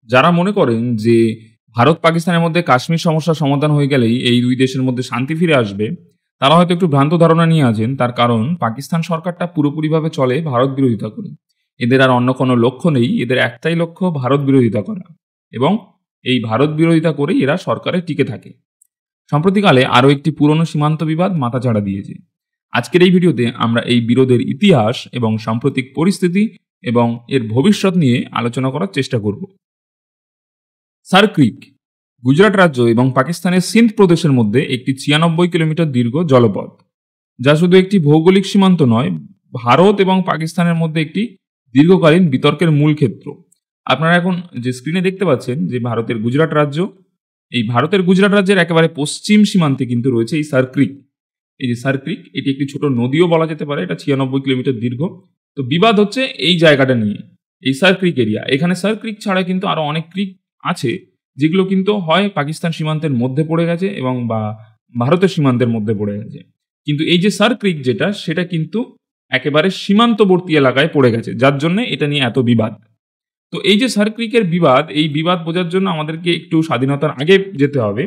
যারা মনে করেন যে ভারত পাকিস্তানের মধ্যে কাশ্মীর সমস্যার সমাধান হয়ে গেলেই এই দুই দেশের মধ্যে শান্তি ফিরে আসবে, তারা হয়তো একটু ভ্রান্ত ধারণা নিয়ে আছেন। তার কারণ পাকিস্তান সরকারটা পুরোপুরিভাবে চলে ভারত বিরোধিতা করে। এদের আর অন্য কোনো লক্ষ্য নেই, এদের একটাই লক্ষ্য ভারত বিরোধিতা করা, এবং এই ভারত বিরোধিতা করেই এরা সরকারে টিকে থাকে। সম্প্রতিকালে আরও একটি পুরনো সীমান্ত বিবাদ মাথাচাড়া দিয়েছে। আজকের এই ভিডিওতে আমরা এই বিরোধের ইতিহাস এবং সাম্প্রতিক পরিস্থিতি এবং এর ভবিষ্যৎ নিয়ে আলোচনা করার চেষ্টা করব। সার ক্রিক গুজরাট রাজ্য এবং পাকিস্তানের সিন্ধ প্রদেশের মধ্যে একটি 96 কিলোমিটার দীর্ঘ জলপথ, যা শুধু একটি ভৌগোলিক সীমান্ত নয়, ভারত এবং পাকিস্তানের মধ্যে একটি দীর্ঘকালীন বিতর্কের মূল ক্ষেত্র। আপনারা এখন যে স্ক্রিনে দেখতে পাচ্ছেন যে ভারতের গুজরাট রাজ্য, এই ভারতের গুজরাট রাজ্যের একেবারে পশ্চিম সীমান্তে কিন্তু রয়েছে এই সার ক্রিক। এই যে সার ক্রিক, এটি একটি ছোট নদীও বলা যেতে পারে। এটা 96 কিলোমিটার দীর্ঘ। তো বিবাদ হচ্ছে এই জায়গাটা নিয়ে, এই সার ক্রিক এরিয়া। এখানে সার ক্রিক ছাড়া কিন্তু আরো অনেক ক্রিক আছে, যেগুলো কিন্তু হয় পাকিস্তান সীমান্তের মধ্যে পড়ে গেছে এবং বা ভারতের সীমান্তের মধ্যে পড়ে গেছে। কিন্তু এই যে সার ক্রিক যেটা, সেটা কিন্তু একেবারে সীমান্তবর্তী এলাকায় পড়ে গেছে, যার জন্য এটা নিয়ে এত বিবাদ। তো এই যে সার ক্রিকের বিবাদ, এই বিবাদ বোঝার জন্য আমাদেরকে একটু স্বাধীনতার আগে যেতে হবে।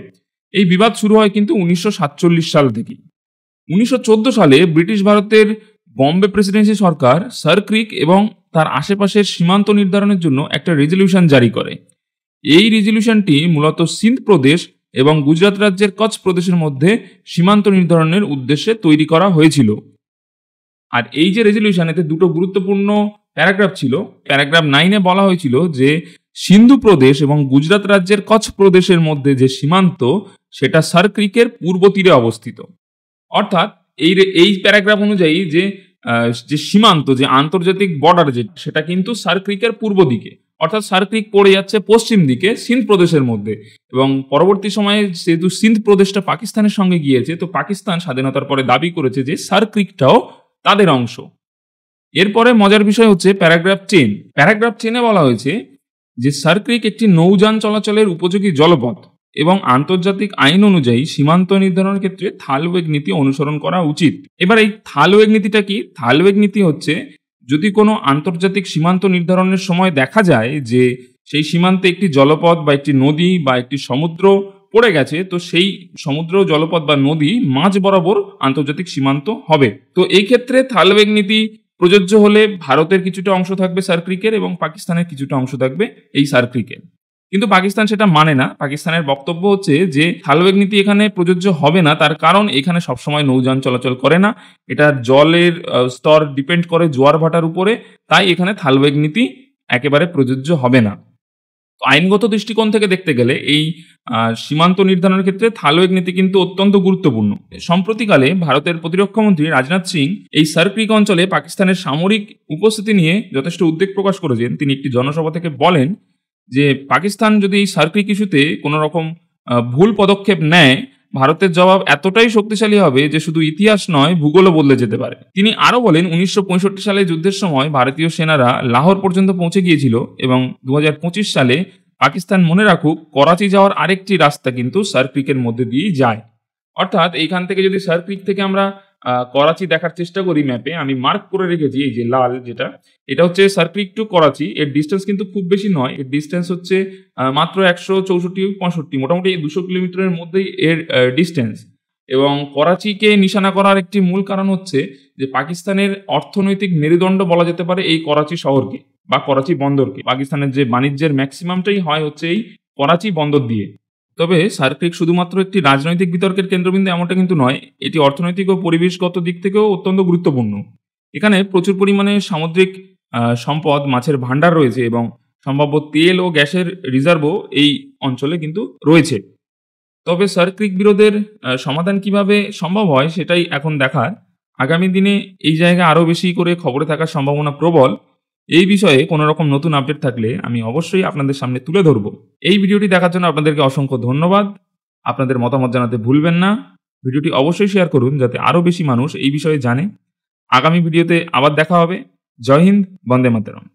এই বিবাদ শুরু হয় কিন্তু 1947 সাল থেকে। 1914 সালে ব্রিটিশ ভারতের বম্বে প্রেসিডেন্সি সরকার সার ক্রিক এবং তার আশেপাশের সীমান্ত নির্ধারণের জন্য একটা রেজলিউশন জারি করে। এই রেজলিউশনটি মূলত সিন্ধ প্রদেশ এবং গুজরাট রাজ্যের কচ্ছ প্রদেশের মধ্যে সীমান্ত নির্ধারণের উদ্দেশ্যে তৈরি করা হয়েছিল। আর এই যে রেজলিউশন, এতে দুটো গুরুত্বপূর্ণ প্যারাগ্রাফ ছিল। প্যারাগ্রাফ 9-এ বলা হয়েছিল যে সিন্ধু প্রদেশ এবং গুজরাট রাজ্যের কচ্ছ প্রদেশের মধ্যে যে সীমান্ত, সেটা সার ক্রিকের পূর্ব তীরে অবস্থিত। অর্থাৎ এই প্যারাগ্রাফ অনুযায়ী যে সীমান্ত, যে আন্তর্জাতিক বর্ডার, সেটা কিন্তু সার ক্রিকের পূর্ব দিকে। অর্থাৎ সার ক্রিক পড়ে যাচ্ছে পশ্চিম দিকে সিন্ধ প্রদেশের মধ্যে। এবং পরবর্তী সময়ে যেহেতু সিন্ধ প্রদেশটা পাকিস্তানের সঙ্গে গিয়েছে, তো পাকিস্তান স্বাধীনতার পরে দাবি করেছে যে সার ক্রিকটাও তাদের অংশ। এরপরে মজার বিষয় হচ্ছে প্যারাগ্রাফ 10। প্যারাগ্রাফ 10-এ বলা হয়েছে যে সার ক্রিক একটি নৌযান চলাচলের উপযোগী জলপথ এবং আন্তর্জাতিক আইন অনুযায়ী সীমান্ত নির্ধারণের ক্ষেত্রে থালওয়েগ নীতি অনুসরণ করা উচিত। এবার এই থালওয়েগ নীতিটা কি? থালওয়েগ নীতি হচ্ছে, যদি কোনো আন্তর্জাতিক সীমান্ত নির্ধারণের সময় দেখা যায় যে সেই সীমান্তে একটি জলপথ বা একটি নদী বা একটি সমুদ্র পড়ে গেছে, তো সেই সমুদ্র, জলপথ বা নদী মাঝ বরাবর আন্তর্জাতিক সীমান্ত হবে। তো এই ক্ষেত্রে থালওয়েগ নীতি প্রযোজ্য হলে ভারতের কিছুটা অংশ থাকবে সার ক্রিকের এবং পাকিস্তানের কিছুটা অংশ থাকবে এই সার ক্রিকের। কিন্তু পাকিস্তান সেটা মানে না। পাকিস্তানের বক্তব্য হচ্ছে যে থালওয়েগ নীতি এখানে প্রযোজ্য হবে না, তার কারণ এখানে সবসময় নৌযান চলাচল করে না, এটা জলের স্তর ডিপেন্ড করে জোয়ার ভাটার উপরে, তাই এখানে থালওয়েগ নীতি একেবারে প্রযোজ্য হবে না। আইনগত দৃষ্টিকোণ থেকে দেখতে গেলে এই সীমান্ত নির্ধারণের ক্ষেত্রে থালওয়েগ নীতি কিন্তু অত্যন্ত গুরুত্বপূর্ণ। সম্প্রতিকালে ভারতের প্রতিরক্ষামন্ত্রী রাজনাথ সিং এই সার ক্রিক অঞ্চলে পাকিস্তানের সামরিক উপস্থিতি নিয়ে যথেষ্ট উদ্বেগ প্রকাশ করেছেন। তিনি একটি জনসভা থেকে বলেন যে পাকিস্তান যদি এই সার ক্রিক ইস্যুতে কোনো রকম ভুল পদক্ষেপ নেয়, ভারতের জবাব এতটাই শক্তিশালী হবে যে শুধু ইতিহাস নয়, ভূগোলও বদলে যেতে পারে। তিনি আরও বলেন, 1965 সালে যুদ্ধের সময় ভারতীয় সেনারা লাহোর পর্যন্ত পৌঁছে গিয়েছিল এবং 2025 সালে পাকিস্তান মনে রাখুক, করাচি যাওয়ার আরেকটি রাস্তা কিন্তু সার ক্রিকের মধ্যে দিয়েই যায়। অর্থাৎ এইখান থেকে যদি সার ক্রিক থেকে আমরা করাচি দেখার চেষ্টা করি, ম্যাপে আমি মার্ক করে রেখেছি, এই যে লাল যেটা, এটা হচ্ছে সার ক্রিক টু করাচি। এর ডিস্টেন্স কিন্তু খুব বেশি নয়, এর ডিস্টেন্স হচ্ছে মাত্র 164-65, মোটামুটি 200 কিলোমিটারের মধ্যেই এর ডিস্টেন্স। এবং করাচিকে নিশানা করার একটি মূল কারণ হচ্ছে যে পাকিস্তানের অর্থনৈতিক মেরুদণ্ড বলা যেতে পারে এই করাচি শহরকে বা করাচি বন্দরকে। পাকিস্তানের যে বাণিজ্যের ম্যাক্সিমামটাই হয় হচ্ছে এই করাচি বন্দর দিয়ে। তবে সার ক্রিক শুধুমাত্র একটি রাজনৈতিক বিতর্কের কেন্দ্রবিন্দু এমনটা কিন্তু নয়, এটি অর্থনৈতিক ও পরিবেশগত দিক থেকেও অত্যন্ত গুরুত্বপূর্ণ। এখানে প্রচুর পরিমাণে সামুদ্রিক সম্পদ, মাছের ভাণ্ডার রয়েছে এবং সম্ভাব্য তেল ও গ্যাসের রিজার্ভও এই অঞ্চলে কিন্তু রয়েছে। তবে সার ক্রিক বিরোধের সমাধান কিভাবে সম্ভব হয় সেটাই এখন দেখার। আগামী দিনে এই জায়গা আরও বেশি করে খবরে থাকার সম্ভাবনা প্রবল। এই বিষয়ে কোনো রকম নতুন আপডেট থাকলে আমি অবশ্যই আপনাদের সামনে তুলে ধরব। এই ভিডিওটি দেখার জন্য আপনাদেরকে অসংখ্য ধন্যবাদ। আপনাদের মতামত জানাতে ভুলবেন না। ভিডিওটি অবশ্যই শেয়ার করুন যাতে আরও বেশি মানুষ এই বিষয়ে জানে। আগামী ভিডিওতে আবার দেখা হবে। জয় হিন্দ, বন্দে মাতরম।